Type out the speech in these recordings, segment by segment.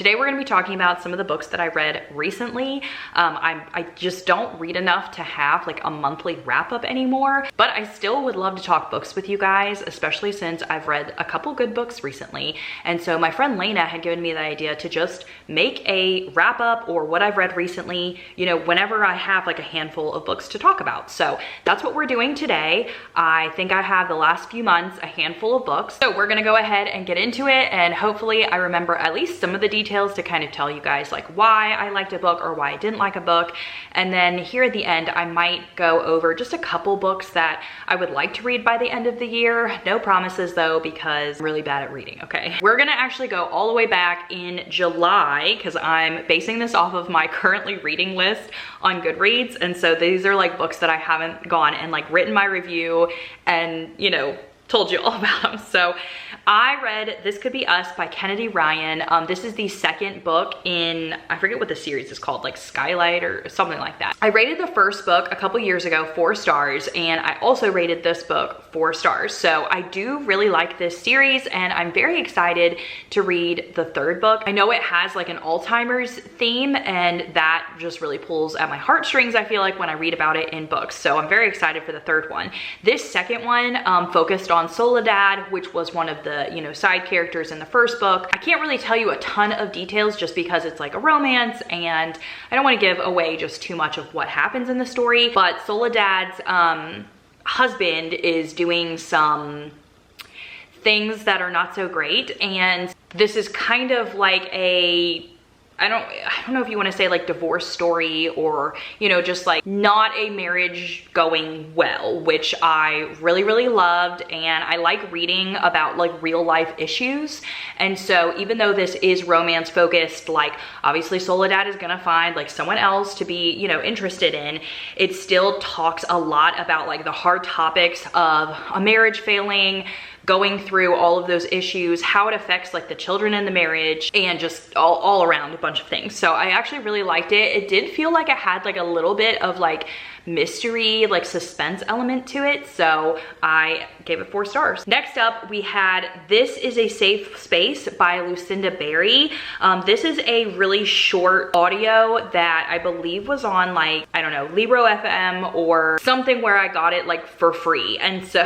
Today we're going to be talking about some of the books that I read recently. I just don't read enough to have like a monthly wrap up anymore, but I still would love to talk books with you guys, especially since I've read a couple good books recently. And so my friend Lena had given me the idea to just make a wrap up or what I've read recently, you know, whenever I have like a handful of books to talk about. So that's what we're doing today. I think I have the last few months a handful of books. So we're going to go ahead and get into it, and hopefully I remember at least some of the details to kind of tell you guys like why I liked a book or why I didn't like a book. And then here at the end, I might go over just a couple books that I would like to read by the end of the year. No promises though, because I'm really bad at reading, okay? We're gonna actually go all the way back in July because I'm basing this off of my currently reading list on Goodreads. And so these are like books that I haven't gone and like written my review and, you know, told you all about them. So I read This Could Be Us by Kennedy Ryan. This is the second book in, I forget what the series is called, like Skylight or something like that. I rated the first book a couple years ago 4 stars, and I also rated this book 4 stars. So I do really like this series, and I'm very excited to read the third book. I know it has like an Alzheimer's theme, and that just really pulls at my heartstrings, I feel like, when I read about it in books. So I'm very excited for the third one. This second one focused on Soledad, which was one of the, you know, side characters in the first book. I can't really tell you a ton of details just because it's like a romance and I don't want to give away just too much of what happens in the story, but Soledad's husband is doing some things that are not so great, and this is kind of like a, I don't know if you want to say like divorce story or, you know, just like not a marriage going well, which I really, really loved. And I like reading about like real life issues. And so even though this is romance focused, like obviously Soledad is going to find like someone else to be, you know, interested in, it still talks a lot about like the hard topics of a marriage failing, going through all of those issues, how it affects like the children in the marriage, and just all around a bunch of things. So I actually really liked it. It did feel like it had like a little bit of like mystery, like suspense element to it. So I gave it 4 stars. Next up, we had This Is a Safe Space by Lucinda Berry. This is a really short audio that I believe was on like, I don't know, Libro FM or something where I got it like for free. And so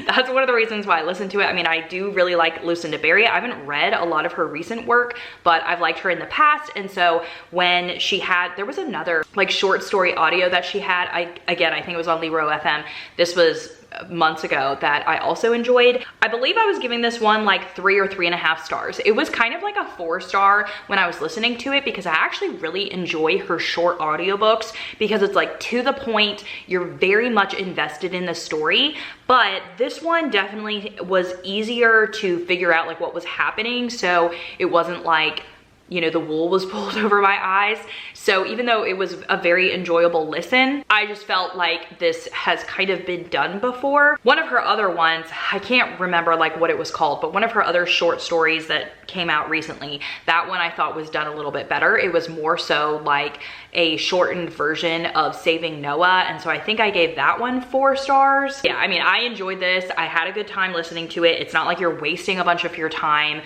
that's one of the reasons why I listened to it. I mean, I do really like Lucinda Berry. I haven't read a lot of her recent work, but I've liked her in the past. And so when she had, there was another like short story audio that she had, I think it was on Libro FM. This was months ago that I also enjoyed. I believe I was giving this one like 3 or 3.5 stars. It was kind of like a 4-star when I was listening to it because I actually really enjoy her short audiobooks because it's like to the point, you're very much invested in the story. But this one definitely was easier to figure out like what was happening. So it wasn't like, you know, the wool was pulled over my eyes. So even though it was a very enjoyable listen, I just felt like this has kind of been done before. One of her other ones, I can't remember like what it was called, but one of her other short stories that came out recently, that one I thought was done a little bit better. It was more so like a shortened version of Saving Noah. And so I think I gave that one 4 stars. Yeah, I mean, I enjoyed this. I had a good time listening to it. It's not like you're wasting a bunch of your time,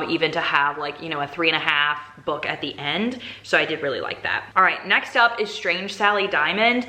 even to have like, you know, a 3.5 book at the end. So I did really like that. All right, next up is Strange Sally Diamond.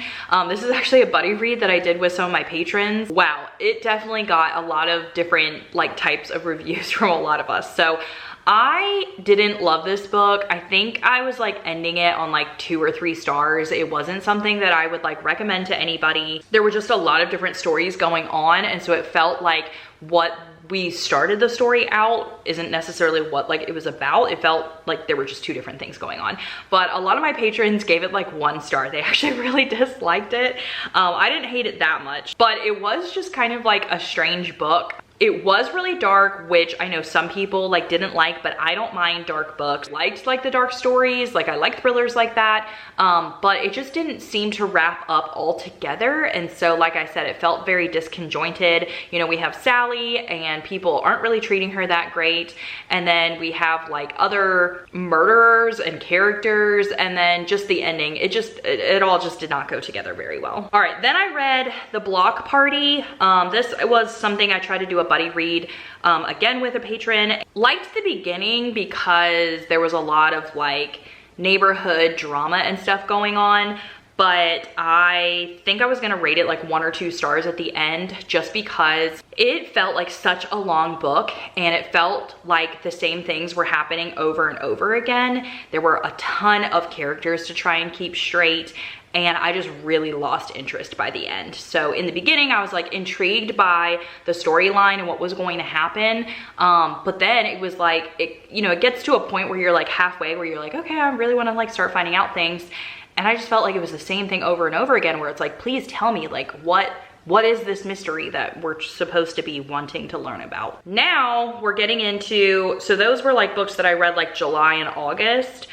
This is actually a buddy read that I did with some of my patrons. Wow, it definitely got a lot of different like types of reviews from a lot of us. So I didn't love this book. I think I was like ending it on like 2 or 3 stars. It wasn't something that I would like recommend to anybody. There were just a lot of different stories going on, and so it felt like what we started the story out isn't necessarily what like it was about. It felt like there were just 2 different things going on. But a lot of my patrons gave it like 1 star. They actually really disliked it. I didn't hate it that much, but it was just kind of like a strange book. It was really dark, which I know some people like didn't like, but I don't mind dark books. Liked like the dark stories, like I like thrillers like that, but it just didn't seem to wrap up all together. And so like I said, it felt very disconjointed. You know, we have Sally and people aren't really treating her that great. And then we have like other murderers and characters, and then just the ending, it all just did not go together very well. All right, then I read The Block Party. This was something I tried to do a buddy read again with a patron. Liked the beginning because there was a lot of like neighborhood drama and stuff going on, but I think I was gonna rate it like 1 or 2 stars at the end, just because it felt like such a long book and it felt like the same things were happening over and over again. There were a ton of characters to try and keep straight, and I just really lost interest by the end. So in the beginning, I was like intrigued by the storyline and what was going to happen. But then it was like, it gets to a point where you're like halfway, where you're like, okay, I really wanna like start finding out things. And I just felt like it was the same thing over and over again, where it's like, please tell me, like, what is this mystery that we're supposed to be wanting to learn about? Now we're getting into, so those were like books that I read like July and August.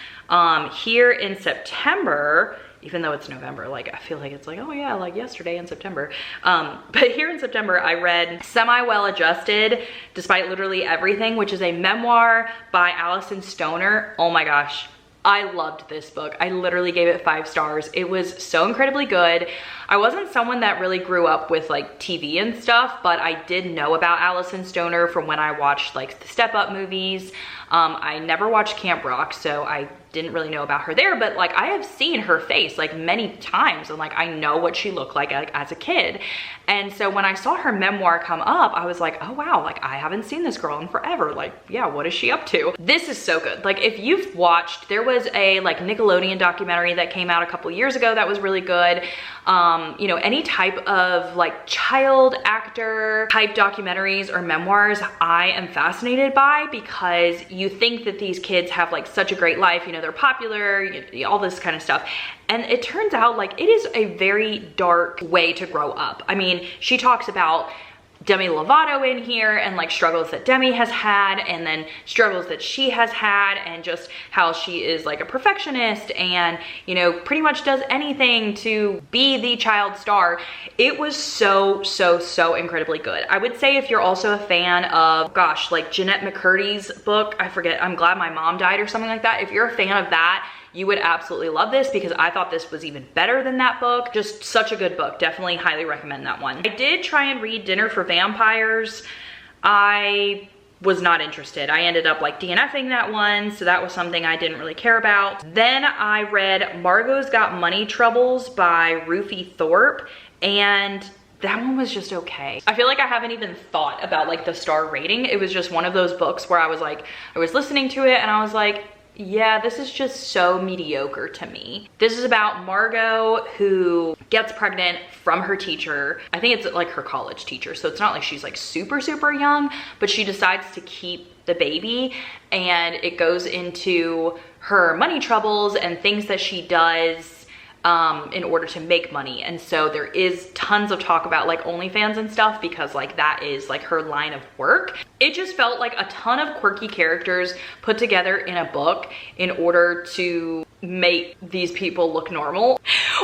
Here in September, even though it's November, like I feel like it's like, oh yeah, like yesterday in September. But here in September, I read Semi-Well Adjusted Despite Literally Everything, which is a memoir by Alison Stoner. Oh my gosh. I loved this book. I literally gave it 5 stars. It was so incredibly good. I wasn't someone that really grew up with like TV and stuff, but I did know about Alison Stoner from when I watched like the Step Up movies. I never watched Camp Rock, so I didn't really know about her there, but like I have seen her face like many times, and like I know what she looked like as a kid. And so when I saw her memoir come up, I was like, oh wow, like I haven't seen this girl in forever. Like, yeah, what is she up to? This is so good. Like if you've watched, there was a like Nickelodeon documentary that came out a couple years ago that was really good. Any type of like child actor type documentaries or memoirs I am fascinated by, because you think that these kids have like such a great life, they're popular, all this kind of stuff. And it turns out like it is a very dark way to grow up. I mean, she talks about Demi Lovato in here and like struggles that Demi has had, and then struggles that she has had, and just how she is like a perfectionist and pretty much does anything to be the child star. It was so incredibly good. I would say if you're also a fan of, gosh, like Jennette McCurdy's book, I forget, I'm Glad My Mom Died or something like that. If you're a fan of that, you would absolutely love this, because I thought this was even better than that book. Just such a good book. Definitely highly recommend that one. I did try and read Dinner for Vampires. I was not interested. I ended up like DNFing that one, so that was something I didn't really care about. Then I read Margot's Got Money Troubles by Ruthie Thorpe, and that one was just okay. I feel like I haven't even thought about like the star rating. It was just one of those books where I was like, I was listening to it and I was like, yeah, this is just so mediocre to me. This is about Margot, who gets pregnant from her teacher. I think it's like her college teacher, so it's not like she's like super young, but she decides to keep the baby, and it goes into her money troubles and things that she does in order to make money. And so there is tons of talk about like OnlyFans and stuff, because like that is like her line of work. It just felt like a ton of quirky characters put together in a book in order to make these people look normal,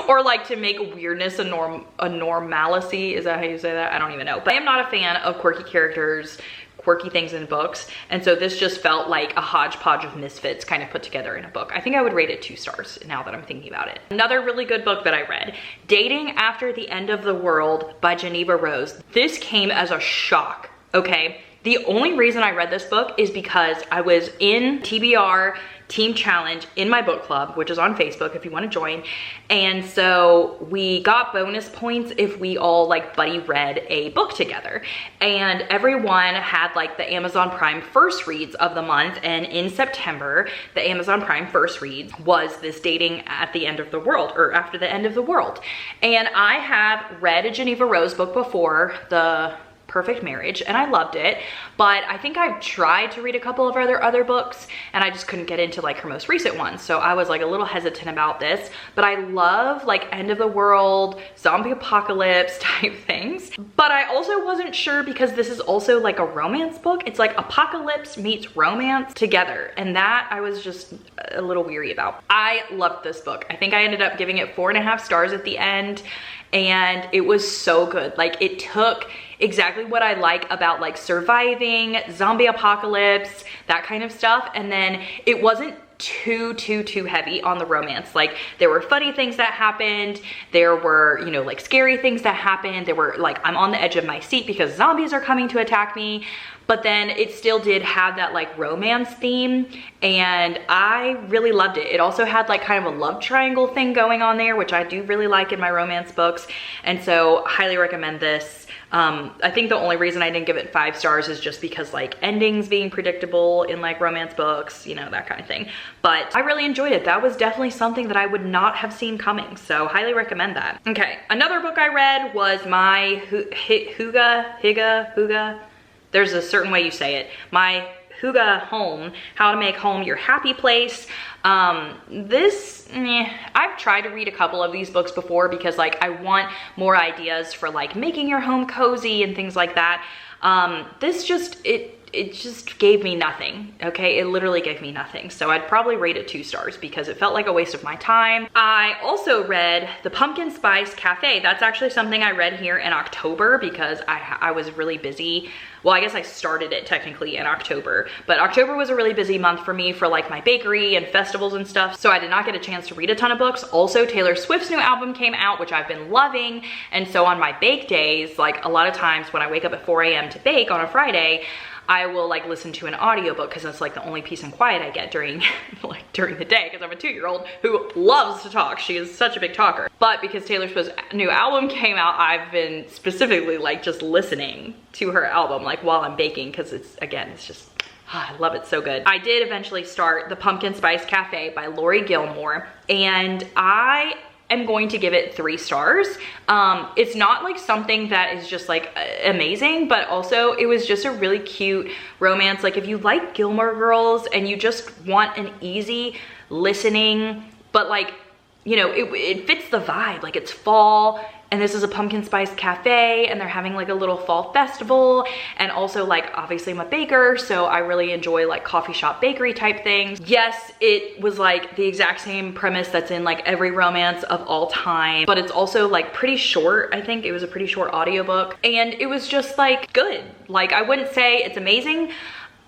or like to make weirdness a normalcy. Is that how you say that? I don't even know. But I am not a fan of quirky characters, quirky things in books, and so this just felt like a hodgepodge of misfits kind of put together in a book. I think I would rate it 2 stars now that I'm thinking about it. Another really good book that I read, Dating After the End of the World by Geneva Rose. This came as a shock, okay? The only reason I read this book is because I was in TBR Team Challenge in my book club, which is on Facebook if you want to join. And so we got bonus points if we all like buddy read a book together. And everyone had like the Amazon Prime first reads of the month. And in September, the Amazon Prime first reads was this Dating at the End of the World, or After the End of the World. And I have read a Geneva Rose book before, The Perfect Marriage, and I loved it, but I think I've tried to read a couple of other books and I just couldn't get into like her most recent ones, so I was like a little hesitant about this. But I love like end of the world, zombie apocalypse type things, but I also wasn't sure because this is also like a romance book. It's like apocalypse meets romance together, and that I was just a little weary about. I loved this book. I think I ended up giving it 4.5 stars at the end, and it was so good. Like it took exactly what I like about like surviving, zombie apocalypse, that kind of stuff. And then it wasn't too heavy on the romance. Like, there were funny things that happened, there were, you know, like scary things that happened, there were like, I'm on the edge of my seat because zombies are coming to attack me, but then it still did have that like romance theme, and I really loved it. It also had like kind of a love triangle thing going on there, which I do really like in my romance books, and so highly recommend this. I think the only reason I didn't give it 5 stars is just because like endings being predictable in like romance books, you know, that kind of thing. But I really enjoyed it. That was definitely something that I would not have seen coming, so highly recommend that. Okay, another book I read was my Hygge, there's a certain way you say it, my Hygge Home, How to Make Home Your Happy Place. I've tried to read a couple of these books before because like I want more ideas for like making your home cozy and things like that. This just, it just gave me nothing, okay? It literally gave me nothing. So I'd probably rate it 2 stars because it felt like a waste of my time. I also read The Pumpkin Spice Cafe. That's actually something I read here in October because I was really busy. Well, I guess I started it technically in October, but October was a really busy month for me for like my bakery and festivals and stuff. So I did not get a chance to read a ton of books. Also, Taylor Swift's new album came out, which I've been loving. And so on my bake days, like a lot of times when I wake up at 4 a.m. to bake on a Friday, I will like listen to an audiobook because that's like the only peace and quiet I get during during the day, because I'm a 2-year-old who loves to talk. She is such a big talker. But because Taylor Swift's new album came out, I've been specifically like just listening to her album like while I'm baking, because it's, again, it's just, I love it so good. I did eventually start The Pumpkin Spice Cafe by Lori Gilmore, and I am going to give it 3 stars. It's not like something that is just like amazing, but also it was just a really cute romance. Like if you like Gilmore Girls and you just want an easy listening, but like, you know, it fits the vibe. Like it's fall, and this is a pumpkin spice cafe, and they're having like a little fall festival. And also like, obviously I'm a baker, so I really enjoy like coffee shop bakery type things. Yes, it was like the exact same premise that's in like every romance of all time, but it's also like pretty short. I think it was a pretty short audiobook, and it was just like good. Like I wouldn't say it's amazing,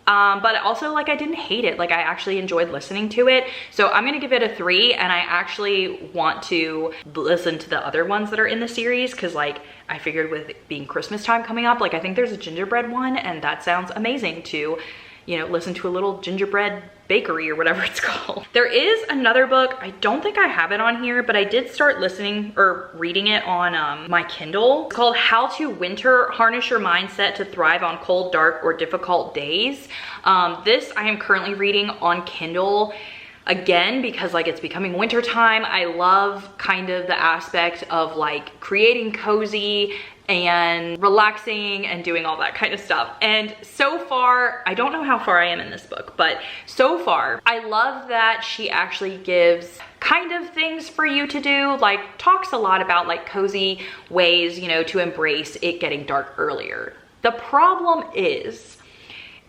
but also like I didn't hate it. Like I actually enjoyed listening to it. So I'm gonna give it a 3, and I actually want to listen to the other ones that are in the series, because like I figured with it being Christmas time coming up, like I think there's a gingerbread one, and that sounds amazing to, you know, listen to a little gingerbread bakery or whatever it's called. There is another book, I don't think I have it on here, but I did start listening or reading it on my Kindle. It's called How to Winter Harness Your Mindset to Thrive on Cold, Dark, or Difficult Days. This I am currently reading on Kindle. Again, because like it's becoming winter time. I love kind of the aspect of like creating cozy and relaxing and doing all that kind of stuff. And so far, I don't know how far I am in this book, but so far, I love that she actually gives kind of things for you to do, like talks a lot about like cozy ways, you know, to embrace it getting dark earlier. The problem is,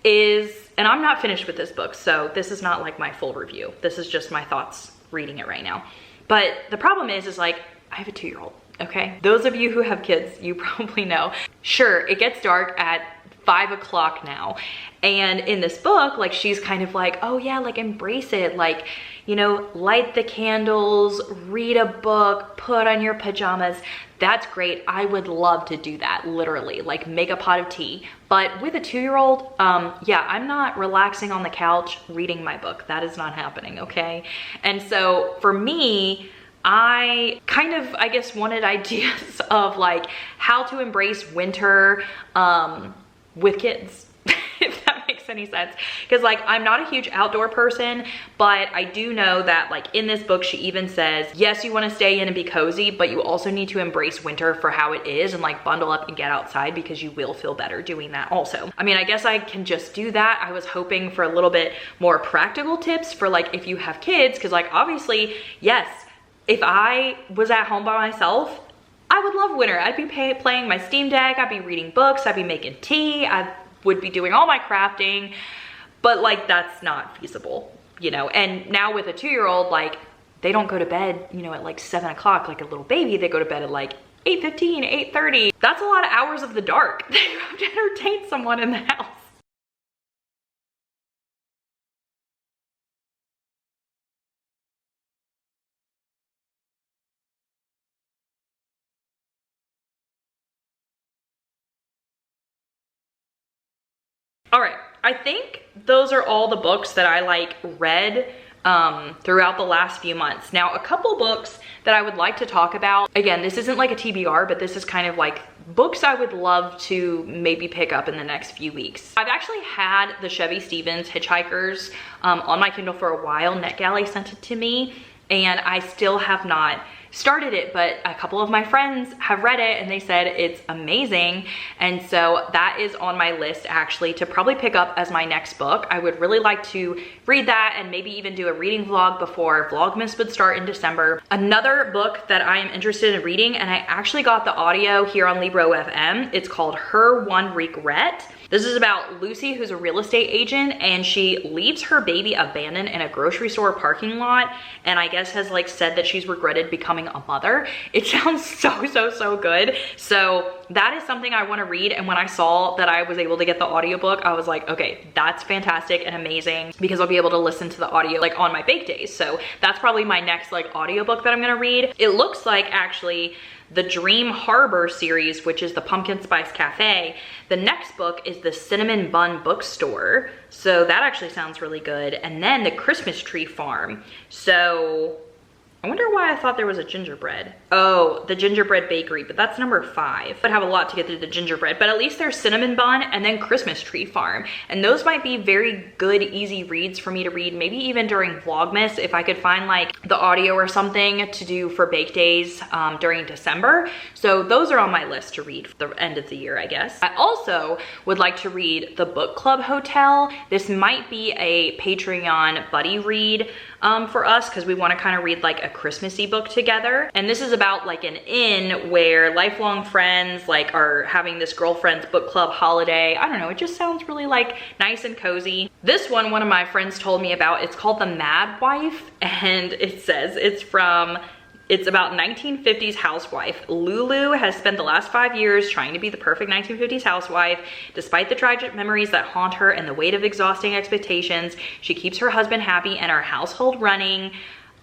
and I'm not finished with this book, so this is not like my full review. This is just my thoughts reading it right now. But the problem is like, I have a 2-year-old. Okay, those of you who have kids, you probably know. Sure, it gets dark at 5 o'clock now. And in this book, like she's kind of like, oh yeah, like embrace it. Like, you know, light the candles, read a book, put on your pajamas. That's great. I would love to do that, literally, like make a pot of tea. But with a 2-year-old, yeah, I'm not relaxing on the couch reading my book. That is not happening, okay? And so for me, I kind of, I guess, wanted ideas of like how to embrace winter with kids, if that makes any sense. Because like, I'm not a huge outdoor person, but I do know that like in this book, she even says, yes, you want to stay in and be cozy, but you also need to embrace winter for how it is and like bundle up and get outside, because you will feel better doing that also. I mean, I guess I can just do that. I was hoping for a little bit more practical tips for like if you have kids, because like obviously, yes, if I was at home by myself, I would love winter. I'd be playing my Steam Deck, I'd be reading books, I'd be making tea, I would be doing all my crafting, but like that's not feasible, you know? And now with a 2-year-old, like they don't go to bed, you know, at like 7 o'clock like a little baby. They go to bed at like 8:15, 8:30. That's a lot of hours of the dark that you have to entertain someone in the house. All right, I think those are all the books that I like read throughout the last few months. Now, a couple books that I would like to talk about. Again, this isn't like a TBR, but this is kind of like books I would love to maybe pick up in the next few weeks. I've actually had the Chevy Stevens Hitchhikers on my Kindle for a while. NetGalley sent it to me, and I still have not started it, but a couple of my friends have read it and they said it's amazing. And so that is on my list actually to probably pick up as my next book. I would really like to read that and maybe even do a reading vlog before Vlogmas would start in December. Another book that I am interested in reading, and I actually got the audio here on Libro FM, it's called Her One Regret. This is about Lucy, who's a real estate agent, and she leaves her baby abandoned in a grocery store parking lot, and I guess has like said that she's regretted becoming a mother. It sounds so good. So that is something I want to read, and when I saw that I was able to get the audiobook, I was like, okay, that's fantastic and amazing, because I'll be able to listen to the audio like on my bake days. So that's probably my next like audiobook that I'm gonna read. It looks like actually the Dream Harbor series, which is the Pumpkin Spice Cafe. The next book is the Cinnamon Bun Bookstore. So that actually sounds really good. And then the Christmas Tree Farm. So I wonder why I thought there was a gingerbread. Oh, the Gingerbread Bakery, but that's number 5. I'd have a lot to get through the gingerbread, but at least there's Cinnamon Bun and then Christmas Tree Farm. And those might be very good, easy reads for me to read, maybe even during Vlogmas, if I could find like the audio or something to do for bake days during December. So those are on my list to read for the end of the year, I guess. I also would like to read The Book Club Hotel. This might be a Patreon buddy read for us, because we want to kind of read like a Christmassy book together. And this is about like an inn where lifelong friends like are having this girlfriend's book club holiday. I don't know, it just sounds really like nice and cozy. This one of my friends told me about, it's called The Mad Wife, and it says it's about 1950s housewife. Lulu has spent the last 5 years trying to be the perfect 1950s housewife. Despite the tragic memories that haunt her and the weight of exhausting expectations, she keeps her husband happy and her household running.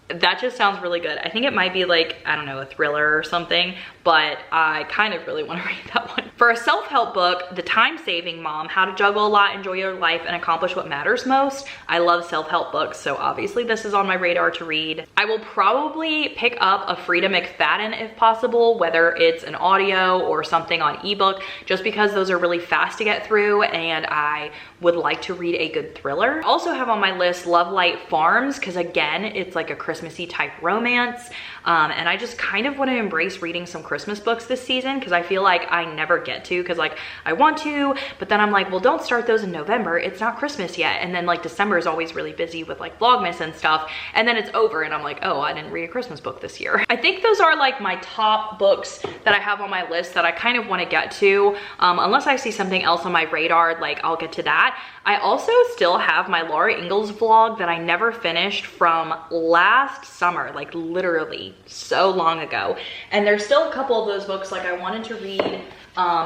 That just sounds really good. I think it might be like, I don't know, a thriller or something, but I kind of really want to read that one. For a self-help book, The Time-Saving Mom, How to Juggle a Lot, Enjoy Your Life, and Accomplish What Matters Most. I love self-help books, so obviously this is on my radar to read. I will probably pick up a 𝑣𝒉𝒂 𝒦𝒂𝒂𝒂 if possible, whether it's an audio or something on ebook, just because those are really fast to get through and I would like to read a good thriller. I also have on my list Love Light Farms, because again, it's like a Christmassy type romance. And I just kind of want to embrace reading some Christmas books this season, because I feel like I never get to, because like I want to, but then I'm like, well, don't start those in November, it's not Christmas yet. And then like December is always really busy with like Vlogmas and stuff, and then it's over and I'm like, oh, I didn't read a Christmas book this year. I think those are like my top books that I have on my list that I kind of want to get to, unless I see something else on my radar, like I'll get to that. I also still have my Laura Ingalls vlog that I never finished from last summer, like literally so long ago. And there's still a couple of those books like I wanted to read.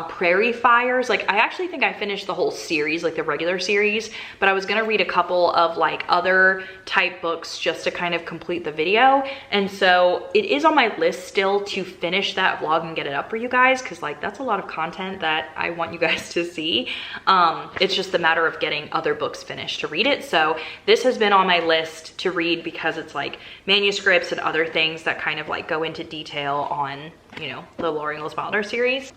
Prairie Fires, like I actually think I finished the whole series, like the regular series, but I was gonna read a couple of like other type books just to kind of complete the video. And so it is on my list still to finish that vlog and get it up for you guys, because like that's a lot of content that I want you guys to see. It's just a matter of getting other books finished to read it. So this has been on my list to read because it's like manuscripts and other things that kind of like go into detail on, you know, the Laura Ingalls Wilder series.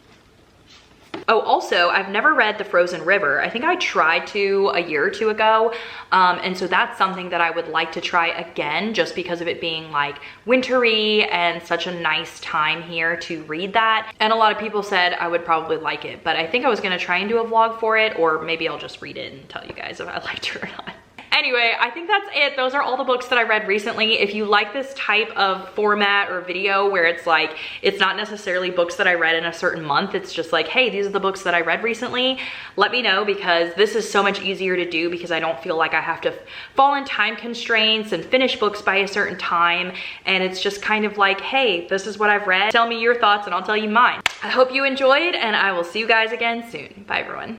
Oh, also, I've never read The Frozen River. I think I tried to a year or two ago, and so that's something that I would like to try again, just because of it being like wintry and such a nice time here to read that. And a lot of people said I would probably like it, but I think I was gonna try and do a vlog for it, or maybe I'll just read it and tell you guys if I liked it or not. Anyway, I think that's it. Those are all the books that I read recently. If you like this type of format or video where it's like, it's not necessarily books that I read in a certain month, it's just like, hey, these are the books that I read recently, let me know, because this is so much easier to do because I don't feel like I have to fall in time constraints and finish books by a certain time. And it's just kind of like, hey, this is what I've read. Tell me your thoughts and I'll tell you mine. I hope you enjoyed, and I will see you guys again soon. Bye, everyone.